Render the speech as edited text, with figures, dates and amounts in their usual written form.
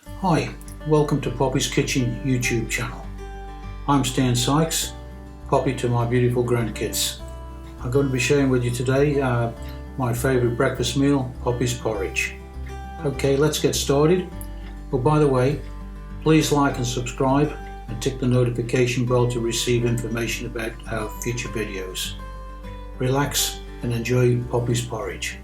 Hi, welcome to Poppy's Kitchen YouTube channel. I'm Stan Sykes, Poppy to my beautiful grandkids. I'm going to be sharing with you today my favourite breakfast meal, Poppy's porridge. Okay, let's get started. Well, by the way, please like and subscribe and tick the notification bell to receive information about our future videos. Relax and enjoy Poppy's porridge.